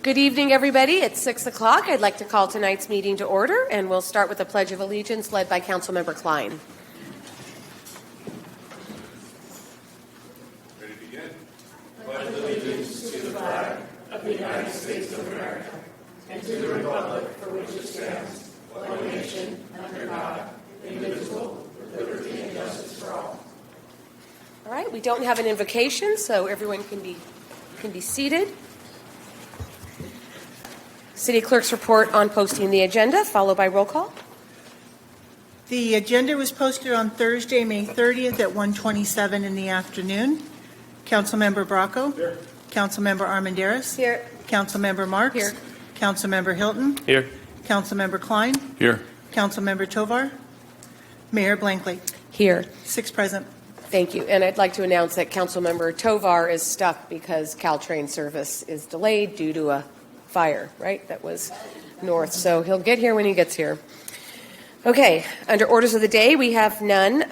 Good evening, everybody. It's 6 o'clock. I'd like to call tonight's meeting to order, and we'll start with the Pledge of Allegiance led by Councilmember Klein. Ready to begin? Pledge allegiance to the flag of the United States of America and to the republic for which it stands, one nation, under God, indivisible, with liberty and justice for all. All right, we don't have an invocation, so everyone can be seated. City Clerk's report on posting the agenda, followed by roll call. The agenda was posted on Thursday, May 30th at 1:27 in the afternoon. Councilmember Bracco? Here. Councilmember Armendariz? Here. Councilmember Marks? Here. Councilmember Hilton? Here. Councilmember Klein? Here. Councilmember Tovar? Mayor Blankley? Here. 6 present. Thank you. And I'd like to announce that Councilmember Tovar is stuck because Caltrain service is delayed due to a fire, right? That was north. So he'll get here when he gets here. Okay. Under orders of the day, we have none.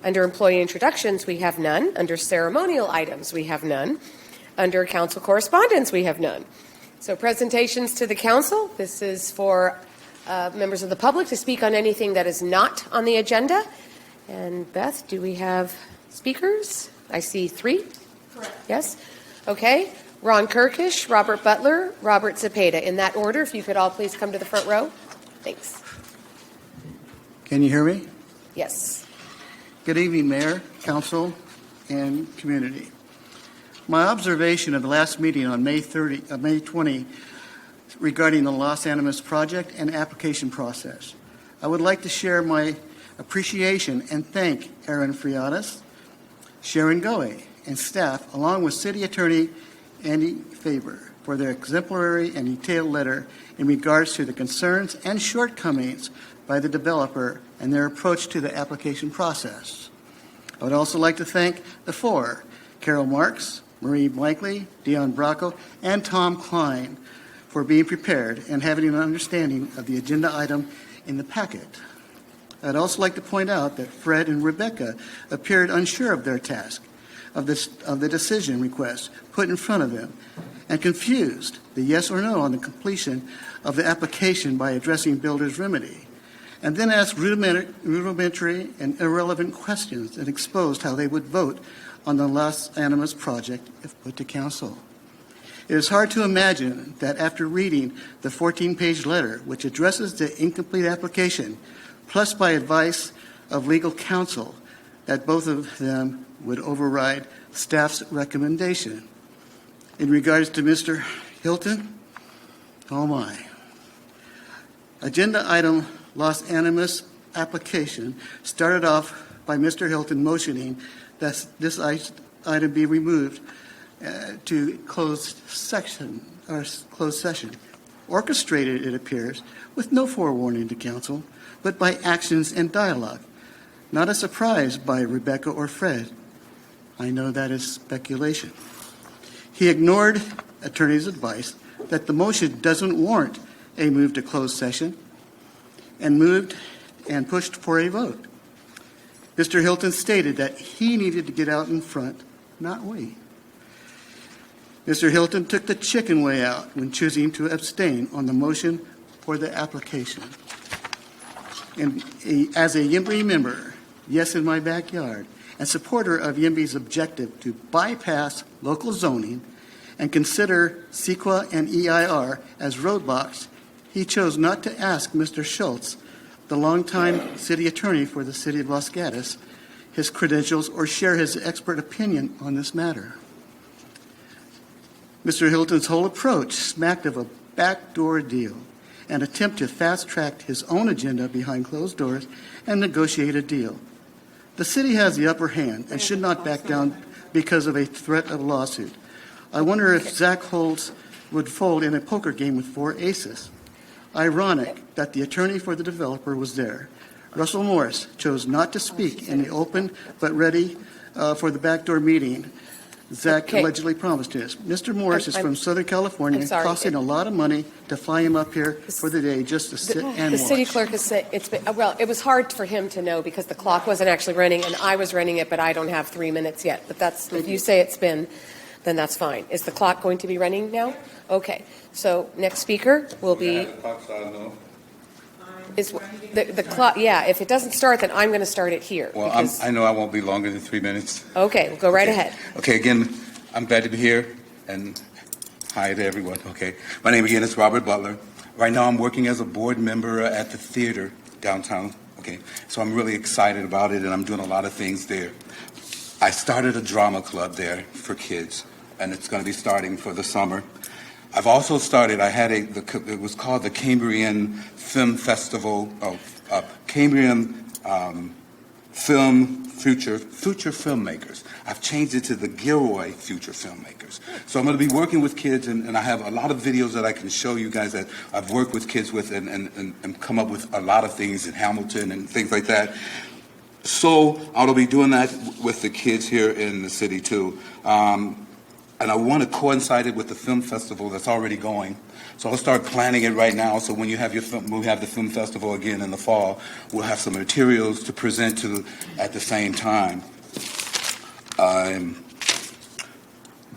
Under employee introductions, we have none. Under ceremonial items, we have none. Under council correspondence, we have none. So presentations to the council. This is for members of the public to speak on anything that is not on the agenda. And Beth, do we have speakers? I see 3. Correct. Yes? Okay. Ron Kirkish, Robert Butler, Robert Zepeda. In that order, if you could all please come to the front row. Thanks. Can you hear me? Yes. Good evening, Mayor, Council, and community. My observation of the last meeting on May 20 regarding the Los Animas project and application process. I would like to share my appreciation and thank Aaron Friadas, Sharon Goey, and staff, along with City Attorney Andy Faber, for their exemplary and detailed letter in regards to the concerns and shortcomings by the developer and their approach to the application process. I would also like to thank the 4, Carol Marks, Marie Blankley, Dion Bracco, and Tom Klein, for being prepared and having an understanding of the agenda item in the packet. I'd also like to point out that Fred and Rebecca appeared unsure of their task, of the decision request put in front of them, and confused the yes or no on the completion of the application by addressing builder's remedy, and then asked rudimentary and irrelevant questions and exposed how they would vote on the Los Animas project if put to council. It is hard to imagine that after reading the 14-page letter, which addresses the incomplete application, plus by advice of legal counsel, that both of them would override staff's recommendation. In regards to Mr. Hilton, oh my. Agenda item Los Animas application started off by Mr. Hilton motioning that this item be removed to closed session, orchestrated, it appears, with no forewarning to council, but by actions and dialogue. Not a surprise by Rebecca or Fred. I know that is speculation. He ignored attorney's advice that the motion doesn't warrant a move to closed session and moved and pushed for a vote. Mr. Hilton stated that he needed to get out in front, not we. Mr. Hilton took the chicken way out when choosing to abstain on the motion for the application. And as a YIMBY member, yes, in my backyard, and supporter of YIMBY's objective to bypass local zoning and consider CEQA and EIR as roadblocks, he chose not to ask Mr. Schultz, the longtime city attorney for the city of Los Gatos, his credentials or share his expert opinion on this matter. Mr. Hilton's whole approach smacked of a backdoor deal, an attempt to fast-track his own agenda behind closed doors and negotiate a deal. The city has the upper hand and should not back down because of a threat of lawsuit. I wonder if Zach Holtz would fold in a poker game with 4 aces. Ironic that the attorney for the developer was there. Russell Morris chose not to speak in the open but ready for the backdoor meeting Zach allegedly promised us. Mr. Morris is from Southern California, costing a lot of money to fly him up here for the day just to sit and watch. The city clerk has said well, it was hard for him to know because the clock wasn't actually running and I was running it, but I don't have 3 minutes yet. But that's, if you say it's been. then that's fine. Is the clock going to be running now? Okay. So next speaker will be. Is the clock? Yeah. If it doesn't start, then I'm going to start it here. Well, because- I know I won't be longer than 3 minutes. Okay. We'll go right ahead. Okay, again, I'm glad to be here, and hi to everyone. Okay, my name again is Robert Butler. Right now I'm working as a board member at the theater downtown. Okay, so I'm really excited about it, and I'm doing a lot of things there. I started a drama club there for kids, and it's going to be starting for the summer. I've also started, it was called the Cambrian Film Festival, Cambrian Film Future Filmmakers. I've changed it to the Gilroy Future Filmmakers. So I'm going to be working with kids, and I have a lot of videos that I can show you guys that I've worked with kids with and come up with a lot of things in Hamilton and things like that. So I'll be doing that with the kids here in the city too. And I want to coincide it with the film festival that's already going. So I'll start planning it right now. So when you have we have the film festival again in the fall, we'll have some materials to present to at the same time.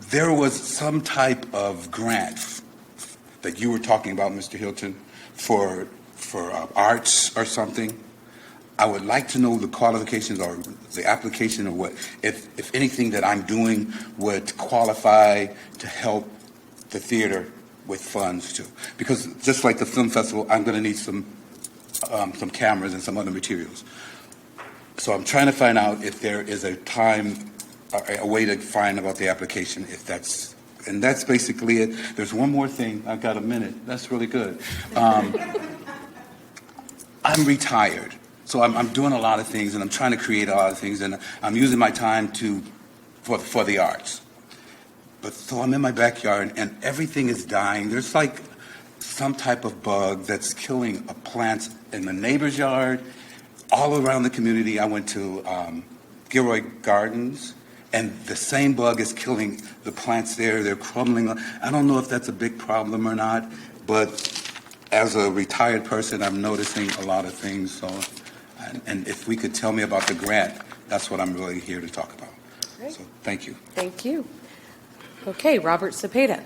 There was some type of grant that you were talking about, Mr. Hilton, for arts or something. I would like to know the qualifications or the application or what, if anything that I'm doing would qualify to help the theater with funds too. Because just like the film festival, I'm going to need some cameras and some other materials. So I'm trying to find out if there is a way to find about the application, and that's basically it. There's one more thing. I've got a minute. That's really good. I'm retired. So I'm doing a lot of things, and I'm trying to create a lot of things, and I'm using my time for the arts. But so I'm in my backyard, and everything is dying. There's like some type of bug that's killing plants in the neighbor's yard, all around the community. I went to Gilroy Gardens, and the same bug is killing the plants there. They're crumbling. I don't know if that's a big problem or not, but as a retired person, I'm noticing a lot of things. So. And if we could tell me about the grant, that's what I'm really here to talk about. Great. So thank you. Thank you. Okay, Robert Cepeda.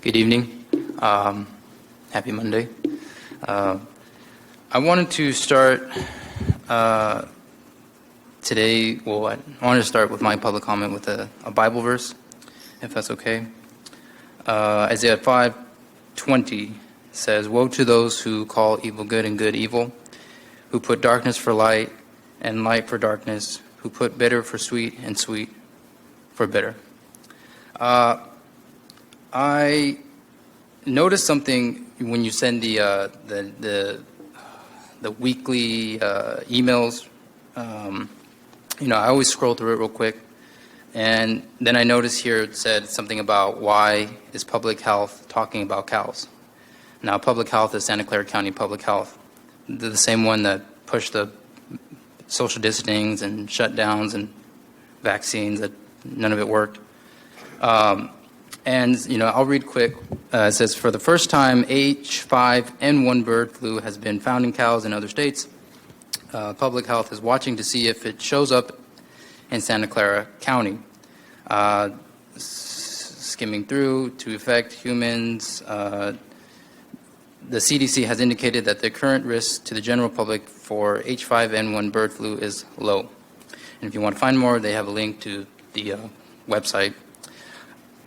Good evening. Happy Monday. I wanted to start today, I wanted to start with my public comment with a Bible verse, if that's okay. Isaiah 5:20 says, "Woe to those who call evil good and good evil, who put darkness for light and light for darkness, who put bitter for sweet and sweet for bitter." I noticed something when you send the weekly emails. I always scroll through it real quick, and then I noticed here it said something about why is public health talking about cows. Now, public health is Santa Clara County Public Health. They're the same one that pushed the social distancing and shutdowns and vaccines that none of it worked. I'll read quick. It says, "For the first time, H5N1 bird flu has been found in cows in other states. Public health is watching to see if it shows up in Santa Clara County." Skimming through, to affect humans, the CDC has indicated that the current risk to the general public for H5N1 bird flu is low. And if you want to find more, they have a link to the website.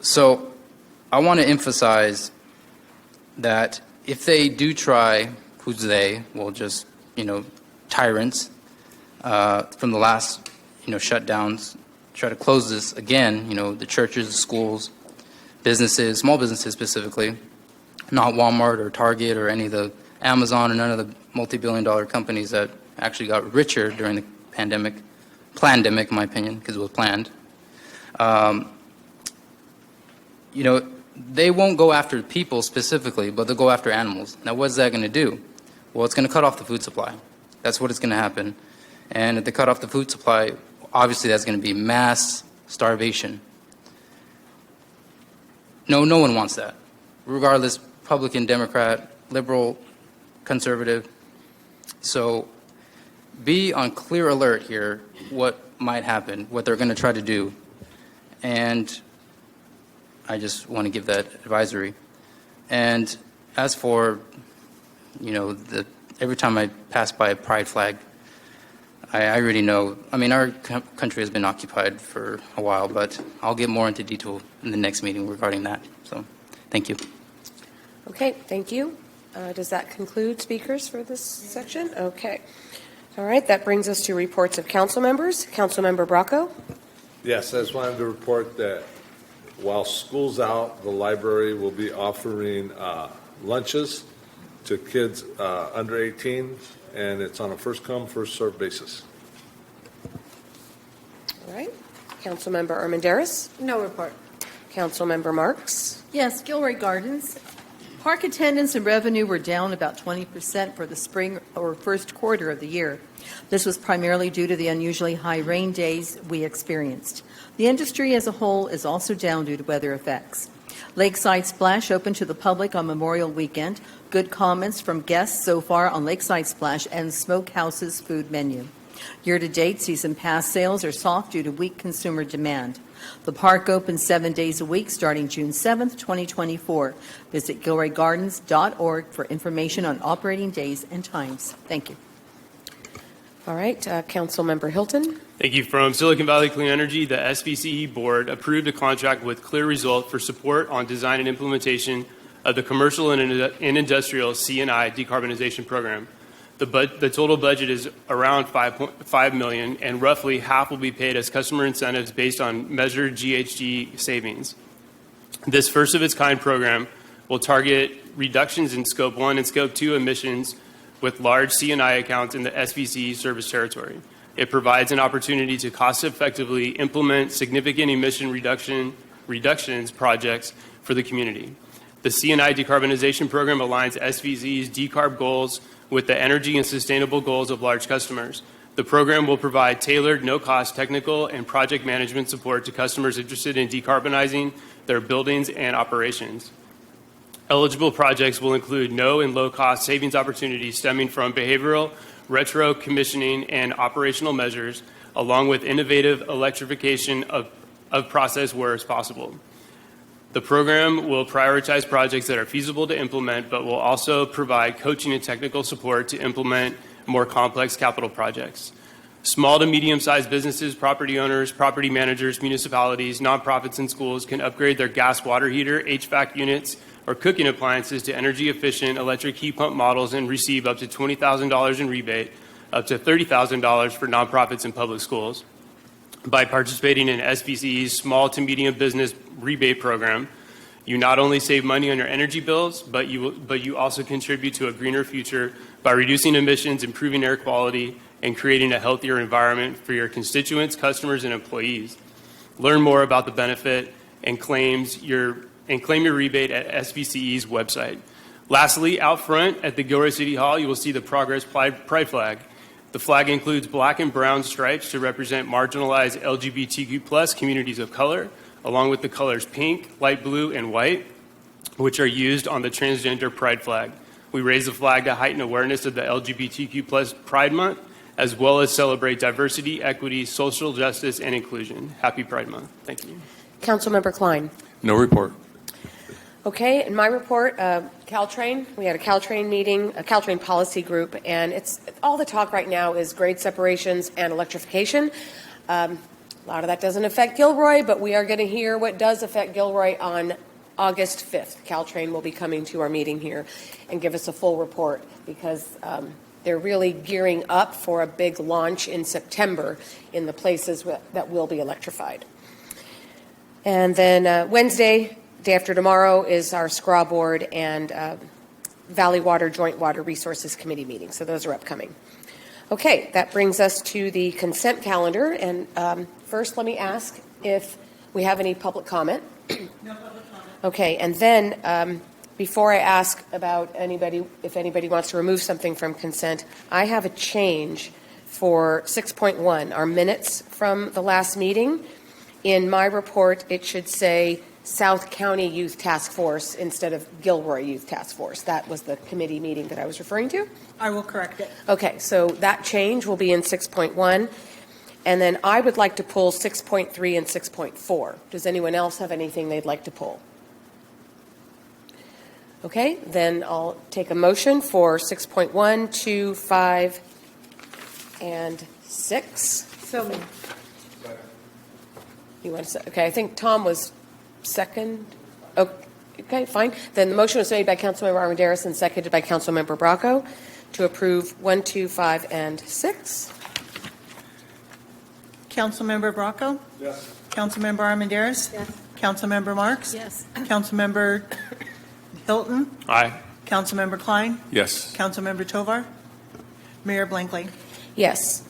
So I want to emphasize that if they do try, who's they? Well, just, tyrants from the last, shutdowns, try to close this again, the churches, the schools, businesses, small businesses specifically, not Walmart or Target or any of the Amazon or none of the multi-billion-dollar companies that actually got richer during the pandemic, plandemic in my opinion, because it was planned. They won't go after people specifically, but they'll go after animals. Now, what's that going to do? Well, it's going to cut off the food supply. That's what it's going to happen. And if they cut off the food supply, obviously that's going to be mass starvation. No one wants that. Regardless, Republican, Democrat, liberal, conservative. So be on clear alert here what might happen, what they're going to try to do. And I just want to give that advisory. And as for, every time I pass by a pride flag, I already know. I mean, our country has been occupied for a while, but I'll get more into detail in the next meeting regarding that. So, thank you. Okay, thank you. Does that conclude speakers for this section? Okay. All right, that brings us to reports of council members. Councilmember Bracco. Yes, I just wanted to report that while school's out, the library will be offering lunches to kids under 18, and it's on a first-come, first-served basis. All right. Councilmember Armendariz. No report. Councilmember Marks. Yes, Gilroy Gardens. Park attendance and revenue were down about 20% for the spring or first quarter of the year. This was primarily due to the unusually high rain days we experienced. The industry as a whole is also down due to weather effects. Lakeside Splash opened to the public on Memorial Weekend. Good comments from guests so far on Lakeside Splash and Smokehouse's food menu. Year-to-date, season pass sales are soft due to weak consumer demand. The park opens 7 days a week starting June 7th, 2024. Visit gilroygardens.org for information on operating days and times. Thank you. All right, Councilmember Hilton. Thank you. From Silicon Valley Clean Energy, the SVCE board approved a contract with Clear Result for support on design and implementation of the commercial and industrial C&I decarbonization program. The total budget is around $5.5 million, and roughly half will be paid as customer incentives based on measured GHG savings. This first-of-its-kind program will target reductions in Scope 1 and Scope 2 emissions with large C&I accounts in the SVCE service territory. It provides an opportunity to cost-effectively implement significant emission reductions projects for the community. The C&I decarbonization program aligns SVCE's decarb goals with the energy and sustainable goals of large customers. The program will provide tailored, no-cost technical and project management support to customers interested in decarbonizing their buildings and operations. Eligible projects will include no and low-cost savings opportunities stemming from behavioral, retro commissioning, and operational measures, along with innovative electrification of process where as possible. The program will prioritize projects that are feasible to implement, but will also provide coaching and technical support to implement more complex capital projects. Small to medium-sized businesses, property owners, property managers, municipalities, nonprofits, and schools can upgrade their gas water heater, HVAC units, or cooking appliances to energy-efficient electric heat pump models and receive up to $20,000 in rebate, up to $30,000 for nonprofits and public schools. By participating in SVCE's small to medium business rebate program, you not only save money on your energy bills, but you also contribute to a greener future by reducing emissions, improving air quality, and creating a healthier environment for your constituents, customers, and employees. Learn more about the benefit and claim your rebate at SVCE's website. Lastly, out front at the Gilroy City Hall, you will see the Progress Pride flag. The flag includes black and brown stripes to represent marginalized LGBTQ+ communities of color, along with the colors pink, light blue, and white, which are used on the transgender pride flag. We raise the flag to heighten awareness of the LGBTQ+ Pride Month, as well as celebrate diversity, equity, social justice, and inclusion. Happy Pride Month. Thank you. Councilmember Klein. No report. Okay, in my report, Caltrain, we had a Caltrain meeting, a Caltrain policy group, and it's all the talk right now is grade separations and electrification. A lot of that doesn't affect Gilroy, but we are going to hear what does affect Gilroy on August 5th. Caltrain will be coming to our meeting here and give us a full report because they're really gearing up for a big launch in September in the places that will be electrified. And then Wednesday, day after tomorrow, is our SCRAW board and Valley Water Joint Water Resources Committee meeting. So those are upcoming. Okay, that brings us to the consent calendar. And first, let me ask if we have any public comment. No public comment. Okay, and then before I ask about if anybody wants to remove something from consent, I have a change for 6.1, our minutes from the last meeting. In my report, it should say South County Youth Task Force instead of Gilroy Youth Task Force. That was the committee meeting that I was referring to. I will correct it. Okay, so that change will be in 6.1. And then I would like to pull 6.3 and 6.4. Does anyone else have anything they'd like to pull? Okay, then I'll take a motion for 6.1, 2, 5, and 6. So moved. You want to say, okay, I think Tom was second. Oh, okay, fine. Then the motion was made by Councilmember Armendariz and seconded by Councilmember Bracco to approve 1, 2, 5, and 6. Councilmember Bracco? Yes. Councilmember Armendariz? Yes. Councilmember Marks? Yes. Councilmember Hilton? Aye. Councilmember Klein? Yes. Councilmember Tovar? Mayor Blankley? Yes.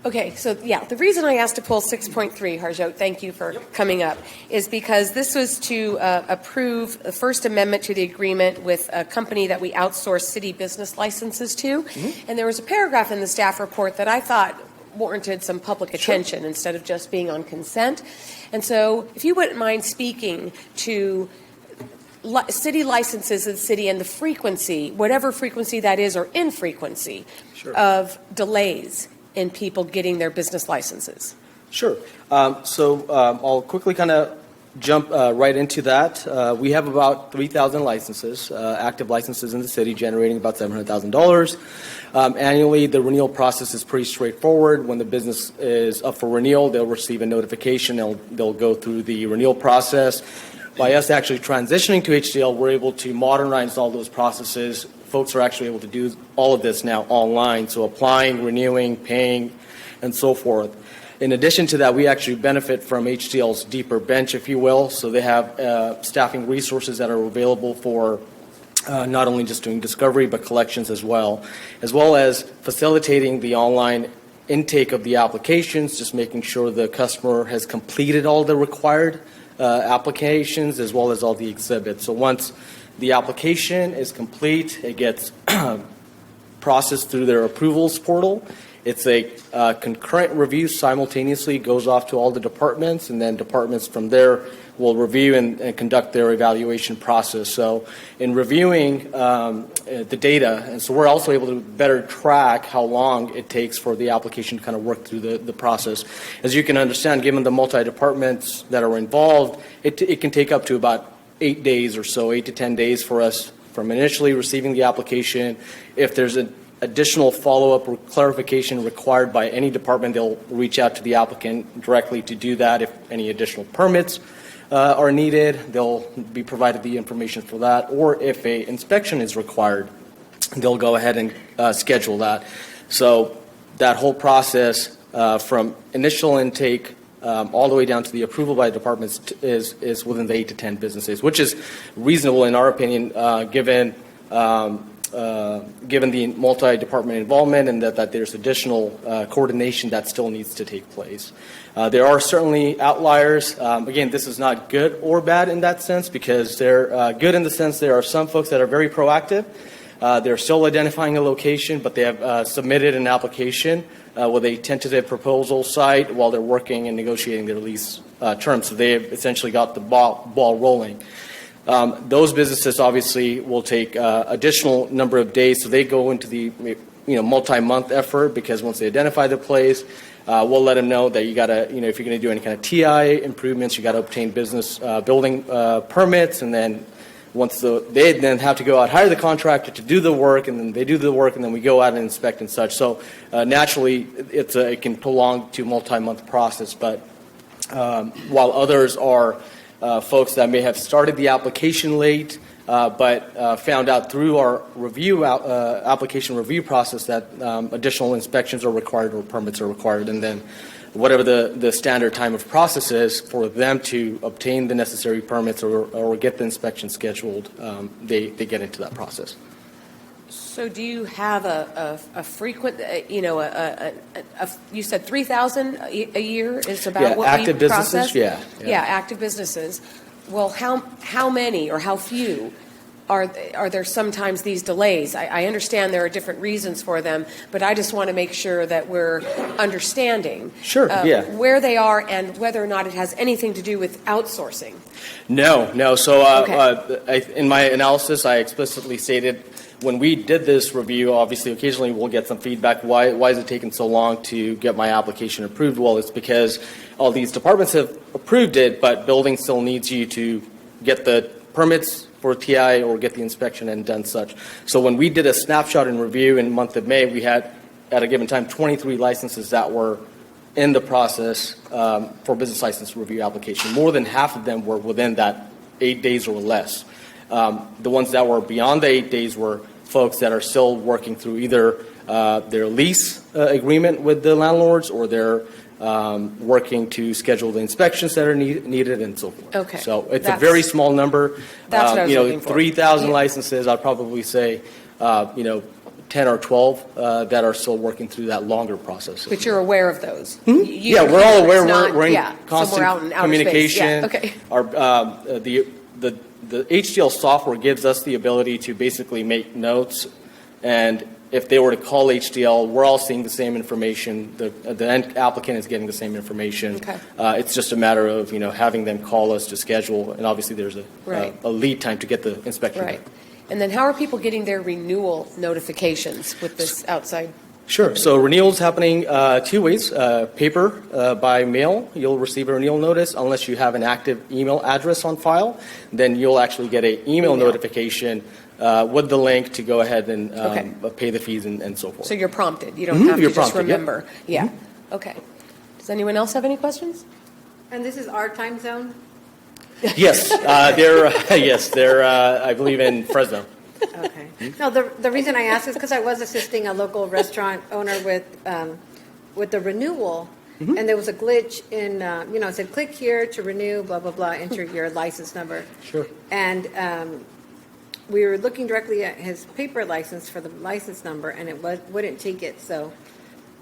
Okay, so yeah, the reason I asked to pull 6.3, Harjot, thank you for coming up, is because this was to approve the First Amendment to the agreement with a company that we outsource city business licenses to. And there was a paragraph in the staff report that I thought warranted some public attention instead of just being on consent. And so if you wouldn't mind speaking to city licenses in the city and the frequency, whatever frequency that is or infrequency of delays in people getting their business licenses. Sure. I'll quickly kind of jump right into that. We have about 3,000 licenses, active licenses in the city, generating about $700,000. Annually, the renewal process is pretty straightforward. When the business is up for renewal, they'll receive a notification. They'll go through the renewal process. By us actually transitioning to HDL, we're able to modernize all those processes. Folks are actually able to do all of this now online, so applying, renewing, paying, and so forth. In addition to that, we actually benefit from HDL's deeper bench, if you will. So they have staffing resources that are available for not only just doing discovery, but collections as well as facilitating the online intake of the applications, just making sure the customer has completed all the required applications as well as all the exhibits. So once the application is complete, it gets processed through their approvals portal. It's a concurrent review, simultaneously goes off to all the departments, and then departments from there will review and conduct their evaluation process. So in reviewing the data, and so we're also able to better track how long it takes for the application to kind of work through the process. As you can understand, given the multi-departments that are involved, it can take up to about 8 days or so, 8 to 10 days for us from initially receiving the application. If there's an additional follow-up or clarification required by any department, they'll reach out to the applicant directly to do that. If any additional permits are needed, they'll be provided the information for that. Or if an inspection is required, they'll go ahead and schedule that. So that whole process from initial intake all the way down to the approval by the departments is within the 8 to 10 business days, which is reasonable in our opinion, given the multi-department involvement and that there's additional coordination that still needs to take place. There are certainly outliers. Again, this is not good or bad in that sense, because they're good in the sense there are some folks that are very proactive. They're still identifying a location, but they have submitted an application with a tentative proposal site while they're working and negotiating their lease terms. So they have essentially got the ball rolling. Those businesses obviously will take additional number of days, so they go into the multi-month effort, because once they identify the place, we'll let them know that you got to, if you're going to do any kind of TI improvements, you got to obtain business building permits, and then once they then have to go out, hire the contractor to do the work, and then they do the work, and then we go out and inspect and such. So naturally, it can prolong to a multi-month process. But while others are folks that may have started the application late, but found out through our review application review process that additional inspections are required or permits are required, and then whatever the standard time of process is for them to obtain the necessary permits or get the inspection scheduled, they get into that process. So do you have a frequent, you said 3,000 a year is about what active we businesses, process? Yeah, active businesses. Well, how many or how few are there sometimes these delays? I understand there are different reasons for them, but I just want to make sure that we're understanding Sure, yeah. where they are and whether or not it has anything to do with outsourcing. No. So Okay. in my analysis, I explicitly stated when we did this review, obviously, occasionally we'll get some feedback. Why is it taking so long to get my application approved? Well, it's because all these departments have approved it, but building still needs you to get the permits for TI or get the inspection and done such. So when we did a snapshot and review in the month of May, we had, at a given time, 23 licenses that were in the process for business license review application. More than half of them were within that 8 days or less. The ones that were beyond the 8 days were folks that are still working through either their lease agreement with the landlords or they're working to schedule the inspections that are needed and so forth. Okay. So it's a very small number. That's what I was looking for. 3,000 Yeah. licenses, I'd probably say, 10 or 12 that are still working through that longer process. But you're aware of those? Yeah, we're all aware. We're in somewhere constant out in outer communication. space. Yeah, okay. Our the HDL software gives us the ability to basically make notes, and if they were to call HDL, we're all seeing the same information. The end applicant is getting the same information. Okay. It's just a matter of having them call us to schedule, and obviously there's Right. a lead time to get the inspection. Right. And then how are people getting their renewal notifications with this outside? Sure. So renewal's happening 2 ways. Paper by mail, you'll receive a renewal notice unless you have an active email address on file. Then you'll actually get an email notification with the link to go ahead and pay the fees and so forth. So you're prompted. You don't have to You're just prompted, yep. remember. Yeah. Okay. Does anyone else have any questions? And this is our time zone? Yes, they're I believe in Fresno. Okay. No, the reason I asked is because I was assisting a local restaurant owner with the renewal, and there was a glitch in, it said click here to renew, blah, blah, blah, enter your license number. Sure. And we were looking directly at his paper license for the license number, and it wouldn't take it. So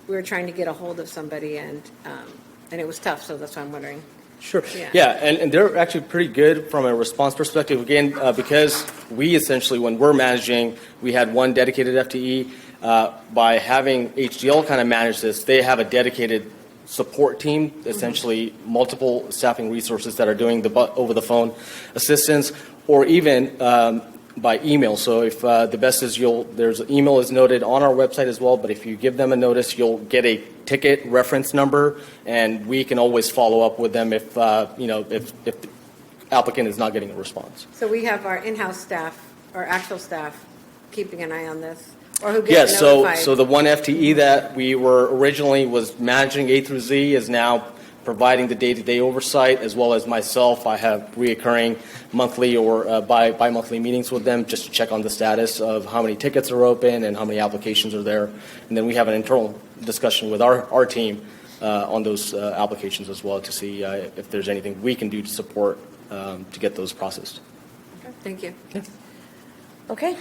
we were trying to get a hold of somebody, and it was tough. So that's why I'm wondering. Sure. Yeah. Yeah, and they're actually pretty good from a response perspective. Again, because we essentially, when we're managing, we had one dedicated FTE. By having HDL kind of manage this, they have a dedicated support team, essentially multiple staffing resources that are doing the over the phone assistance, or even by email. So if the best is there's an email is noted on our website as well, but if you give them a notice, you'll get a ticket reference number, and we can always follow up with them if if the applicant is not getting a response. So we have our in-house staff, our actual staff, keeping an eye on this, or who gets notified. So the one FTE that we were originally was managing A through Z is now providing the day-to-day oversight, as well as myself. I have reoccurring monthly or bi-monthly meetings with them just to check on the status of how many tickets are open and how many applications are there. And then we have an internal discussion with our team on those applications as well to see if there's anything we can do to support to get those processed. Thank you. Yeah. Okay.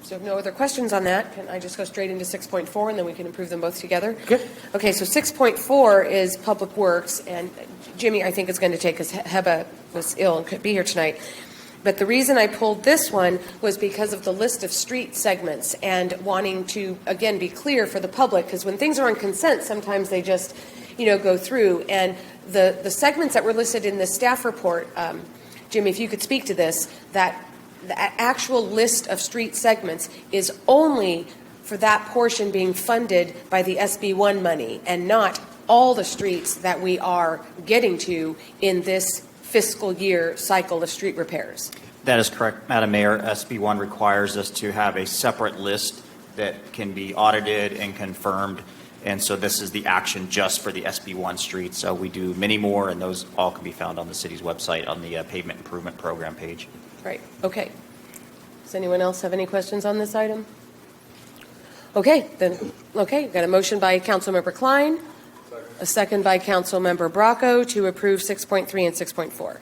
So if no other questions on that, can I just go straight into 6.4 and then we can approve them both together? Okay. Okay, so 6.4 is Public Works, and Jimmy, I think, is going to take, because Heba was ill and couldn't be here tonight. But the reason I pulled this one was because of the list of street segments and wanting to, again, be clear for the public, because when things are on consent, sometimes they just, go through. And the segments that were listed in the staff report, Jimmy, if you could speak to this, that the actual list of street segments is only for that portion being funded by the SB1 money and not all the streets that we are getting to in this fiscal year cycle of street repairs. That is correct, Madam Mayor. SB1 requires us to have a separate list that can be audited and confirmed. And so this is the action just for the SB1 streets. So we do many more, and those all can be found on the city's website on the Pavement Improvement Program page. Right, okay. Does anyone else have any questions on this item? Okay, got a motion by Councilmember Klein, a second by Councilmember Bracco to approve 6.3 and 6.4.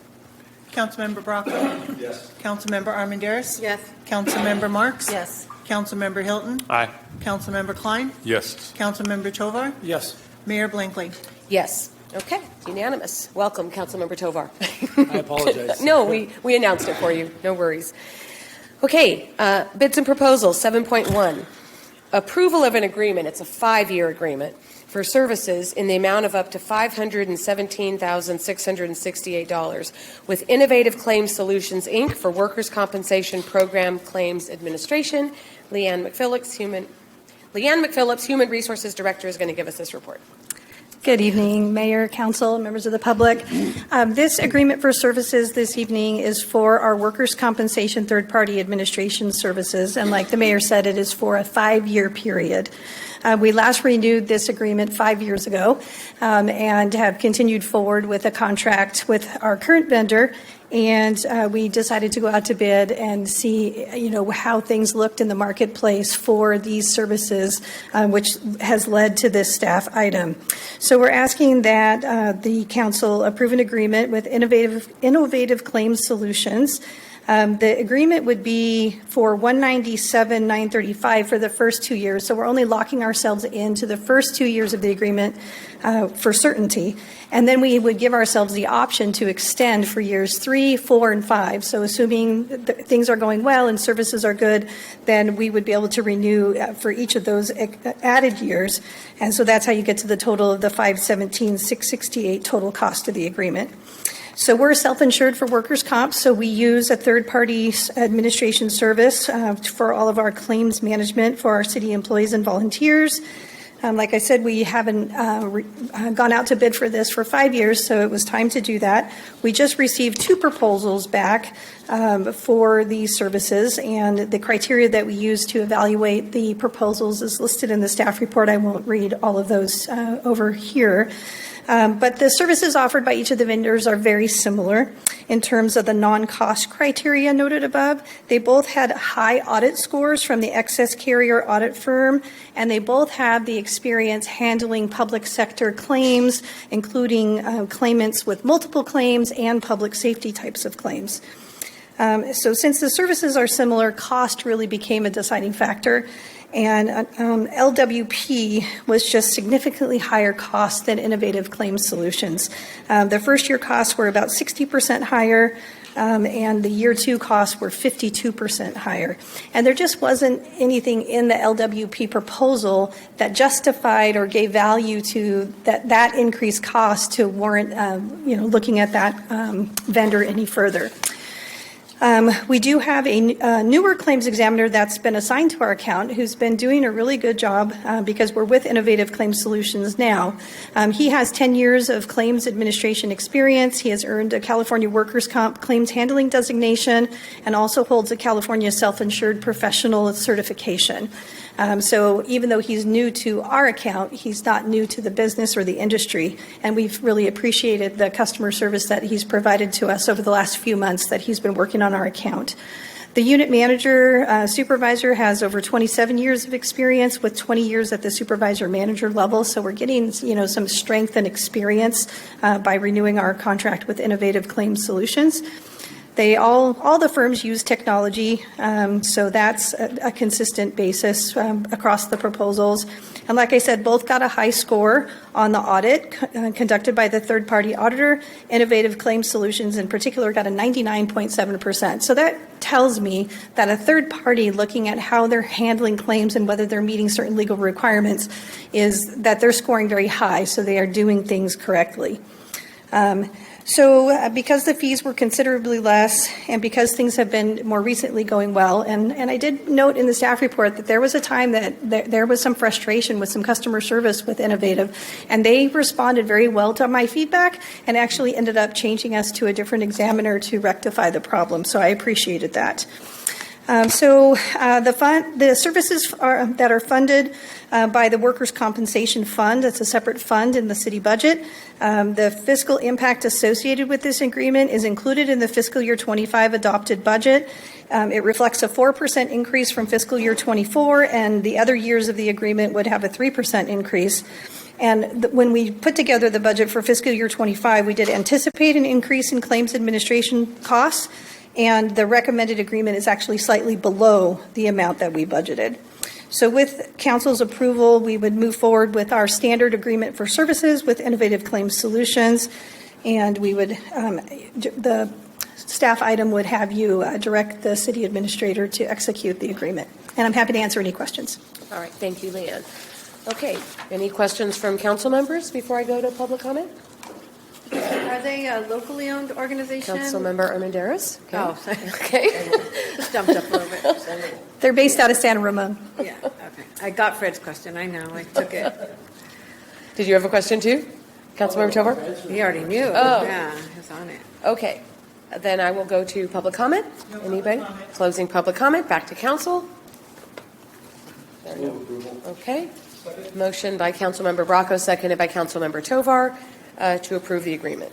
Councilmember Bracco? Yes. Councilmember Armendariz? Yes. Councilmember Marks? Yes. Councilmember Hilton? Aye. Councilmember Klein? Yes. Councilmember Tovar? Yes. Mayor Blankley? Yes. Okay, unanimous. Welcome, Councilmember Tovar. I apologize. No, we announced it for you. No worries. Okay, bids and proposals, 7.1. Approval of an agreement, it's a 5-year agreement, for services in the amount of up to $517,668 with Innovative Claims Solutions, Inc. for Workers' Compensation Program Claims Administration. Leanne McPhillips, Human Resources Director, is going to give us this report. Good evening, Mayor, Council, members of the public. This agreement for services this evening is for our workers' compensation third-party administration services, and like the Mayor said, it is for a 5-year period. We last renewed this agreement 5 years ago and have continued forward with a contract with our current vendor. And we decided to go out to bid and see, how things looked in the marketplace for these services, which has led to this staff item. So we're asking that the council approve an agreement with Innovative Claims Solutions. The agreement would be for $197,935 for the first 2 years. So we're only locking ourselves into the first 2 years of the agreement for certainty. And then we would give ourselves the option to extend for years 3, 4, and 5. So assuming things are going well and services are good, then we would be able to renew for each of those added years. And so that's how you get to the total of the $517,668 total cost of the agreement. So we're self-insured for workers' comp, so we use a third-party administration service for all of our claims management for our city employees and volunteers. Like I said, we haven't gone out to bid for this for 5 years, so it was time to do that. We just received 2 proposals back for these services, and the criteria that we use to evaluate the proposals is listed in the staff report. I won't read all of those over here. But the services offered by each of the vendors are very similar in terms of the non-cost criteria noted above. They both had high audit scores from the excess carrier audit firm, and they both have the experience handling public sector claims, including claimants with multiple claims and public safety types of claims. So since the services are similar, cost really became a deciding factor. And LWP was just significantly higher cost than Innovative Claims Solutions. The first year costs were about 60% higher, and the year 2 costs were 52% higher. And there just wasn't anything in the LWP proposal that justified or gave value to that increased cost to warrant, looking at that vendor any further. We do have a newer claims examiner that's been assigned to our account who's been doing a really good job because we're with Innovative Claims Solutions now. He has 10 years of claims administration experience. He has earned a California Workers' Comp claims handling designation and also holds a California Self-Insured Professional certification. So even though he's new to our account, he's not new to the business or the industry, and we've really appreciated the customer service that he's provided to us over the last few months that he's been working on our account. The unit manager supervisor has over 27 years of experience with 20 years at the supervisor manager level, so we're getting some strength and experience by renewing our contract with Innovative Claims Solutions. All the firms use technology, so that's a consistent basis across the proposals. And like I said, both got a high score on the audit conducted by the third-party auditor. Innovative Claims Solutions in particular got a 99.7%. So that tells me that a third party looking at how they're handling claims and whether they're meeting certain legal requirements is that they're scoring very high, so they are doing things correctly. So because the fees were considerably less and because things have been more recently going well, and I did note in the staff report that there was a time that there was some frustration with some customer service with Innovative, and they responded very well to my feedback and actually ended up changing us to a different examiner to rectify the problem, so I appreciated that. The services that are funded by the Workers' Compensation Fund, that's a separate fund in the city budget. The fiscal impact associated with this agreement is included in the fiscal year 25 adopted budget. It reflects a 4% increase from fiscal year 24, and the other years of the agreement would have a 3% increase. And when we put together the budget for fiscal year 25, we did anticipate an increase in claims administration costs, and the recommended agreement is actually slightly below the amount that we budgeted. So with council's approval, we would move forward with our standard agreement for services with Innovative Claims Solutions, and we would, the staff item would have you direct the city administrator to execute the agreement. And I'm happy to answer any questions. All right, thank you, Leanne. Okay, any questions from council members before I go to public comment? Are they a locally owned organization? Councilmember Armendariz? Okay. Oh, Okay. just jumped up a little bit. They're based out of Santa Ramon. Yeah, okay. I got Fred's question, I know, I took it. Did you have a question too? Councilmember Tovar? He already knew. Oh. Yeah, he was on it. Okay, then I will go to public comment. Anybody? Closing public comment, back to council. There are no- Okay. Motion by Councilmember Bracco, seconded by Councilmember Tovar to approve the agreement.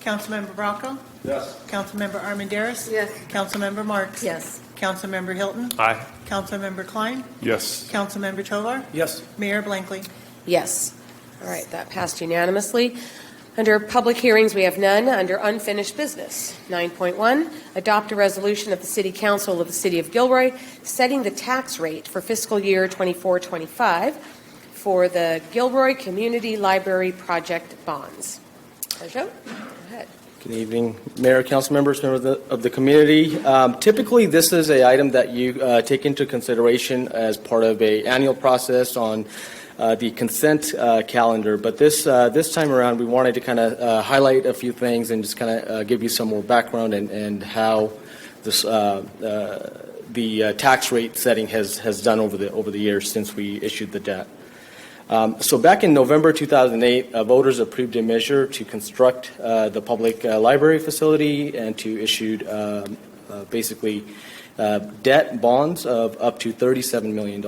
Councilmember Bracco? Yes. Councilmember Armendariz? Yes. Councilmember Marks? Yes. Councilmember Hilton? Aye. Councilmember Klein? Yes. Councilmember Tovar? Yes. Mayor Blankley? Yes. All right, that passed unanimously. Under public hearings, we have none. Under unfinished business, 9.1, adopt a resolution of the City Council of the City of Gilroy setting the tax rate for fiscal year 24-25 for the Gilroy Community Library Project bonds. Sergio, go ahead. Good evening, Mayor, council members, members of the community. Typically, this is an item that you take into consideration as part of an annual process on the consent calendar. But this time around, we wanted to kind of highlight a few things and just kind of give you some more background and how this the tax rate setting has done over the years since we issued the debt. So back in November 2008, voters approved a measure to construct the public library facility and to issue basically debt bonds of up to $37 million.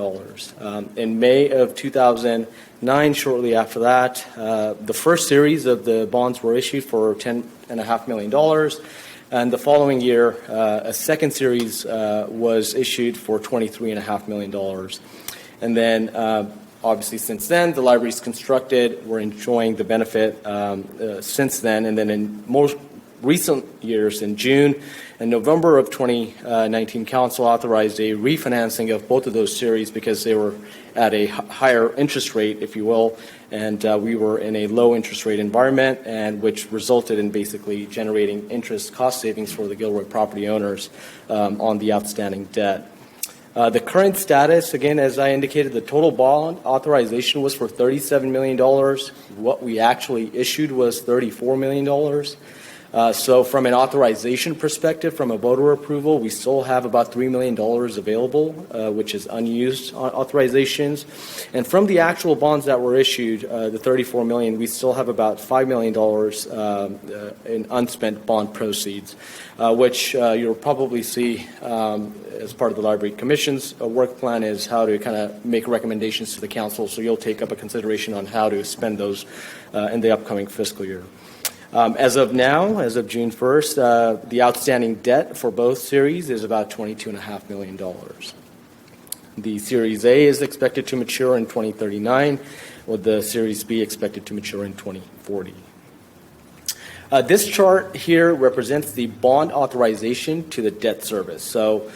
In May of 2009, shortly after that, the first series of the bonds were issued for $10.5 million. And the following year, a second series was issued for $23.5 million. And then obviously, since then, the library's constructed. We're enjoying the benefit since then. And then in most recent years, in June and November of 2019, Council authorized a refinancing of both of those series because they were at a higher interest rate, if you will, and we were in a low interest rate environment, and which resulted in basically generating interest cost savings for the Gilroy property owners on the outstanding debt. The current status, again, as I indicated, the total bond authorization was for $37 million. What we actually issued was $34 million. So from an authorization perspective, from a voter approval, we still have about $3 million available, which is unused authorizations. And from the actual bonds that were issued, the $34 million, we still have about $5 million in unspent bond proceeds, which you'll probably see as part of the Library Commission's work plan is how to kind of make recommendations to the council. So you'll take up a consideration on how to spend those in the upcoming fiscal year. As of now, as of June 1st, the outstanding debt for both series is about $22.5 million. The Series A is expected to mature in 2039, with the Series B expected to mature in 2040. This chart here represents the bond authorization to the debt service. So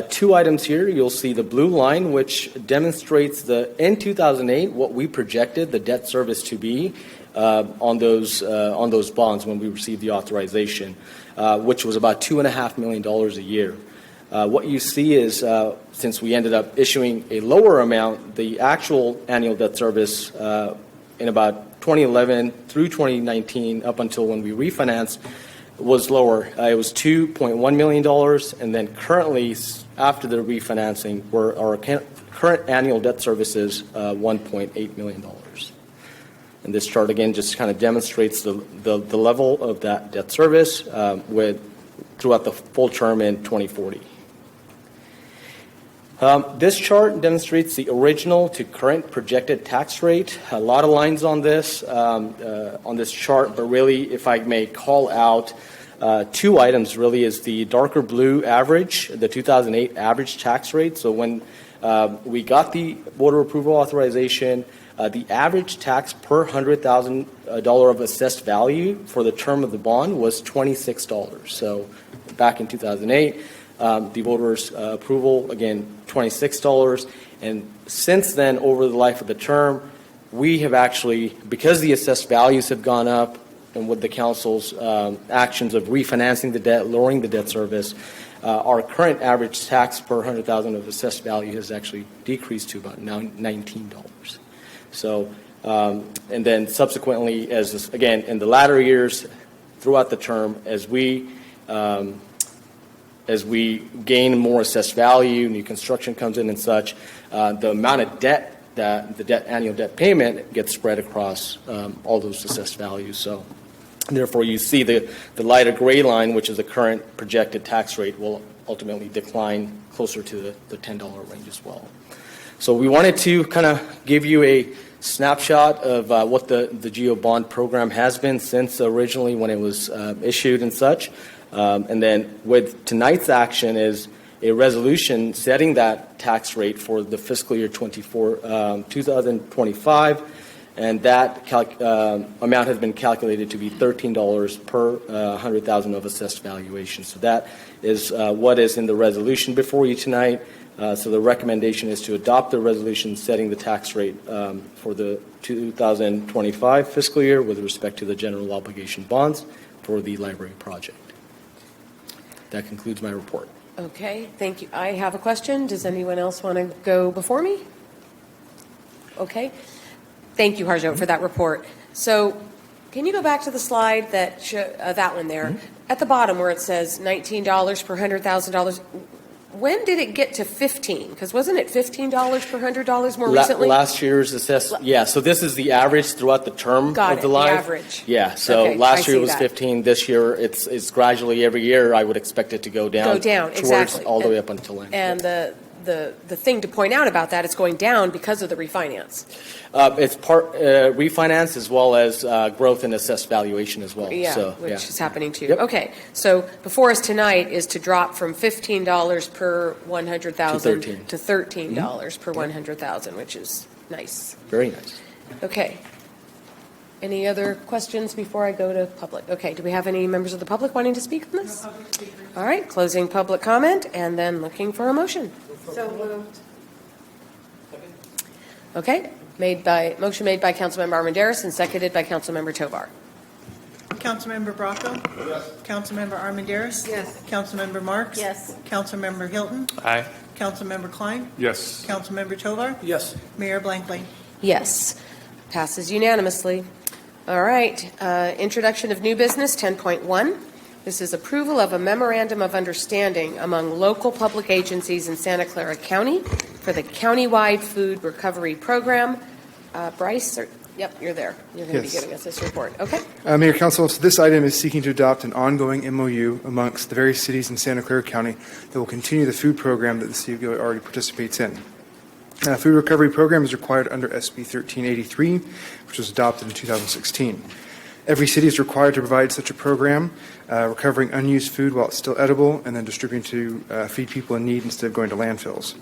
two items here. You'll see the blue line, which demonstrates in 2008 what we projected the debt service to be on those bonds when we received the authorization, which was about $2.5 million a year. What you see is, since we ended up issuing a lower amount, the actual annual debt service in about 2011 through 2019, up until when we refinanced, was lower. It was $2.1 million, and then currently, after the refinancing, our current annual debt service is $1.8 million. And this chart, again, just kind of demonstrates the level of that debt service throughout the full term in 2040. This chart demonstrates the original to current projected tax rate. A lot of lines on this chart, but really, if I may call out two items, really, is the darker blue average, the 2008 average tax rate. So when we got the voter approval authorization, the average tax per $100,000 of assessed value for the term of the bond was $26. So back in 2008, the voters' approval, again, $26. And since then, over the life of the term, we have actually, because the assessed values have gone up, and with the council's actions of refinancing the debt, lowering the debt service, our current average tax per 100,000 of assessed value has actually decreased to about now $19. So, and then subsequently, again, in the latter years, throughout the term, as we gain more assessed value, new construction comes in and such, the amount of debt that the annual debt payment gets spread across all those assessed values. So therefore, you see the lighter gray line, which is the current projected tax rate, will ultimately decline closer to the $10 range as well. So we wanted to kind of give you a snapshot of what the GEO bond program has been since originally when it was issued and such. And then with tonight's action is a resolution setting that tax rate for the fiscal year 2025, and that amount has been calculated to be $13 per 100,000 of assessed valuation. So that is what is in the resolution before you tonight. So the recommendation is to adopt the resolution setting the tax rate for the 2025 fiscal year with respect to the general obligation bonds for the library project. That concludes my report. Okay, thank you. I have a question. Does anyone else want to go before me? Okay. Thank you, Harjo, for that report. So can you go back to the slide that that one there? Mm-hmm. At the bottom where it says $19 per $100,000, when did it get to 15? Because wasn't it $15 per $100 more recently? Last year's assessed, yeah. So this is the average throughout the term of the life. The average. Yeah. So okay, last year it was that. 15. This year it's gradually every year. I would expect it to go down. Go down, towards exactly. All the way up until end. And the thing to point out about that, it's going down because of the refinance. It's part refinance as well as growth in assessed valuation as well. Yeah, so, which is happening too. Yep. Okay, so before us tonight is to drop from $15 per 100,000 to $13 per 100,000, which is nice. Very nice. Okay. Any other questions before I go to public? Okay, do we have any members of the public wanting to speak on this? All right, closing public comment and then looking for a motion. So moved. Okay, motion made by Councilmember Armendariz and seconded by Councilmember Tovar. Councilmember Bracco? Yes. Councilmember Armendariz? Yes. Councilmember Marks? Yes. Councilmember Hilton? Aye. Councilmember Klein? Yes. Councilmember Tovar? Yes. Mayor Blankley? Yes, passes unanimously. All right, introduction of new business 10.1. This is approval of a memorandum of understanding among local public agencies in Santa Clara County for the countywide food recovery program. Bryce, yep, you're there. You're going to be giving us this report. Okay. Mayor, Council, so this item is seeking to adopt an ongoing MOU amongst the various cities in Santa Clara County that will continue the food program that the city of Gilroy already participates in. Food recovery program is required under SB 1383, which was adopted in 2016. Every city is required to provide such a program, recovering unused food while it's still edible, and then distributing to feed people in need instead of going to landfills.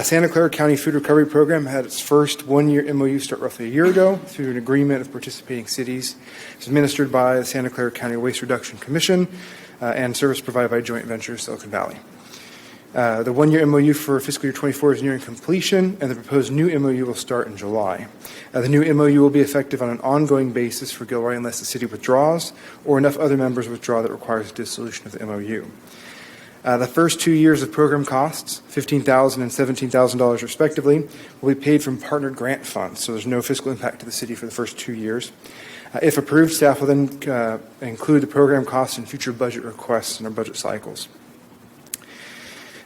Santa Clara County Food Recovery Program had its first one-year MOU start roughly a year ago through an agreement of participating cities. It's administered by the Santa Clara County Waste Reduction Commission and service provided by Joint Ventures Silicon Valley. The one-year MOU for fiscal year 24 is nearing completion, and the proposed new MOU will start in July. The new MOU will be effective on an ongoing basis for Gilroy unless the city withdraws or enough other members withdraw that requires dissolution of the MOU. The first 2 years of program costs, $15,000 and $17,000 respectively, will be paid from partnered grant funds, so there's no fiscal impact to the city for the first 2 years. If approved, staff will then include the program costs in future budget requests in our budget cycles.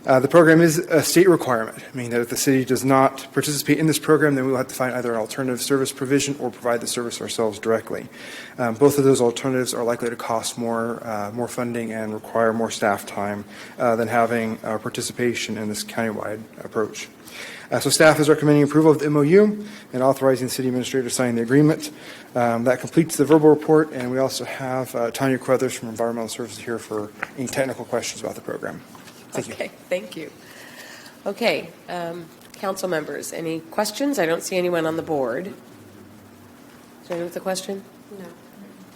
The program is a state requirement, meaning that if the city does not participate in this program, then we will have to find either an alternative service provision or provide the service ourselves directly. Both of those alternatives are likely to cost more funding and require more staff time than having participation in this countywide approach. So staff is recommending approval of the MOU and authorizing the city administrator to sign the agreement. That completes the verbal report, and we also have Tanya Crothers from Environmental Services here for any technical questions about the program. Thank you. Okay, thank you. Okay, council members, any questions? I don't see anyone on the board. Is there anyone with a question? No.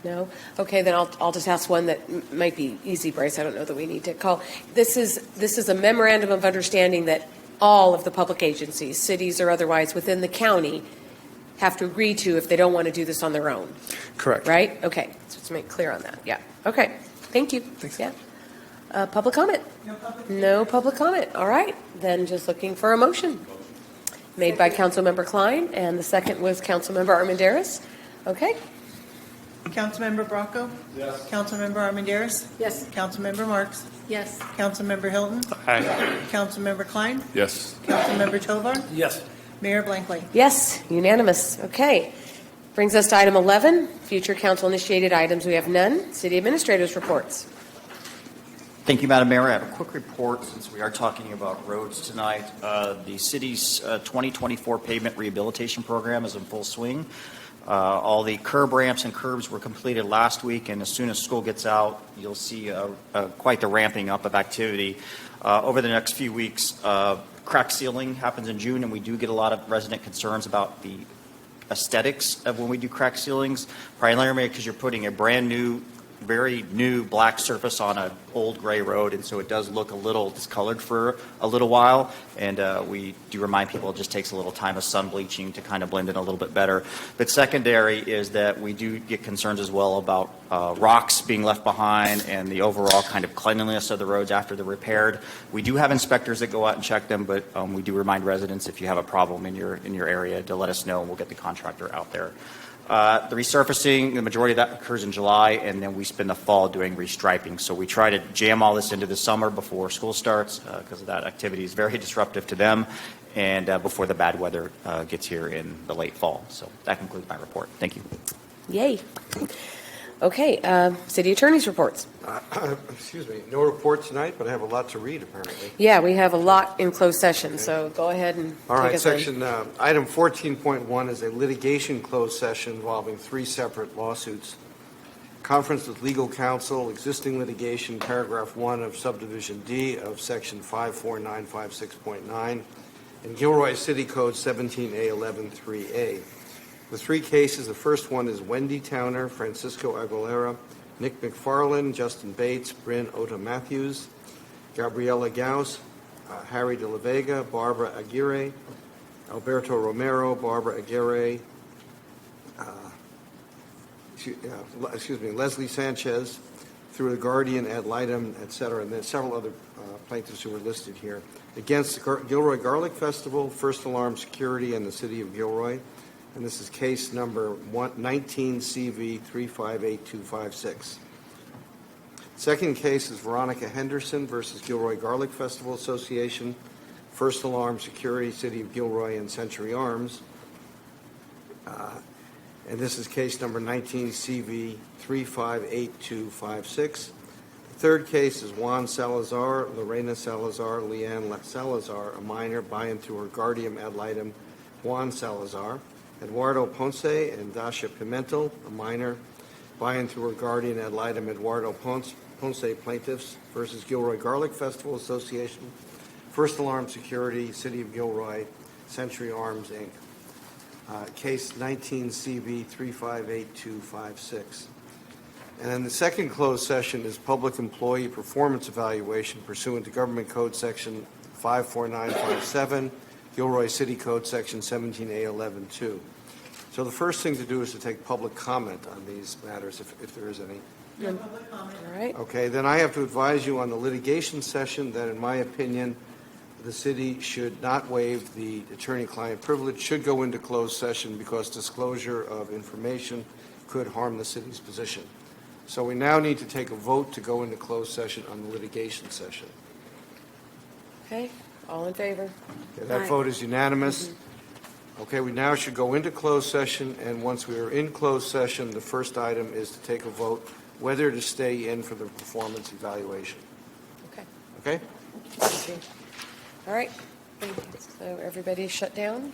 No? Okay, then I'll just ask one that might be easy, Bryce. I don't know that we need to call. This is a memorandum of understanding that all of the public agencies, cities or otherwise within the county, have to agree to if they don't want to do this on their own, Correct. right? Okay, so let's make clear on that. Yeah, okay, thank you. Thanks. Yeah. Public comment? No public comment. All right, then just looking for a motion. Made by Councilmember Klein, and the second was Councilmember Armendariz. Okay, Councilmember Bracco? Yes. Councilmember Armendariz? Yes. Councilmember Marks? Yes. Councilmember Hilton? Aye. Councilmember Klein? Yes. Councilmember Tovar? Yes. Mayor Blankley? yes, unanimous. Okay, brings us to item 11, future council-initiated items. We have none. City Administrators reports. Thank you, Madam Mayor. I have a quick report since we are talking about roads tonight. The city's 2024 pavement rehabilitation program is in full swing. All the curb ramps and curbs were completed last week, and as soon as school gets out, you'll see quite the ramping up of activity. Over the next few weeks, crack sealing happens in June, and we do get a lot of resident concerns about the aesthetics of when we do crack sealings, primarily because you're putting a brand new, very new black surface on an old gray road, and so it does look a little discolored for a little while. And we do remind people it just takes a little time of sun bleaching to kind of blend in a little bit better. But secondary is that we do get concerns as well about rocks being left behind and the overall kind of cleanliness of the roads after they're repaired. We do have inspectors that go out and check them, but we do remind residents if you have a problem in your area to let us know, and we'll get the contractor out there. The resurfacing, the majority of that occurs in July, and then we spend the fall doing restriping. So we try to jam all this into the summer before school starts because that activity is very disruptive to them, and before the bad weather gets here in the late fall. So that concludes my report. Thank you. Yay. Okay, City Attorney's reports. Excuse me, no report tonight, but I have a lot to read, apparently. Yeah, we have a lot in closed session, so go ahead and All take right, us in. section item 14.1 is a litigation closed session involving 3 separate lawsuits. Conference with legal counsel, existing litigation, paragraph 1 of subdivision D of section 54956.9, and Gilroy City Code 17A113A. The 3 cases, the first one is Wendy Towner, Francisco Aguilera, Nick McFarland, Justin Bates, Bryn Ota Matthews, Gabriela Gauss, Harry De La Vega, Barbara Aguirre, Alberto Romero, Barbara Aguirre, Leslie Sanchez, through the Guardian ad litem, et cetera, and then several other plaintiffs who were listed here, against the Gilroy Garlic Festival, First Alarm Security, and the City of Gilroy. And this is case number 19 CV 358256. Second case is Veronica Henderson versus Gilroy Garlic Festival Association, First Alarm Security, City of Gilroy, and Century Arms. And this is case number 19 CV 358256. The third case is Juan Salazar, Lorena Salazar, Leanne Salazar, a minor, by and through her guardian ad litem, Juan Salazar. Eduardo Ponce and Dasha Pimentel, a minor, by and through her guardian ad litem, Eduardo Ponce plaintiffs versus Gilroy Garlic Festival Association, First Alarm Security, City of Gilroy, Century Arms, Inc. Case 19 CV 358256. And then the second closed session is Public Employee Performance Evaluation pursuant to Government Code Section 54957, Gilroy City Code Section 17A112. So the first thing to do is to take public comment on these matters, if there is any. No public comment. All right. Okay, then I have to advise you on the litigation session that, in my opinion, the city should not waive the attorney-client privilege, should go into closed session because disclosure of information could harm the city's position. So we now need to take a vote to go into closed session on the litigation session. Okay, all in favor? Okay, that vote is unanimous. Okay, we now should go into closed session, and once we are in closed session, the first item is to take a vote whether to stay in for the performance evaluation. Okay. Okay? Thank you. All right. So everybody shut down?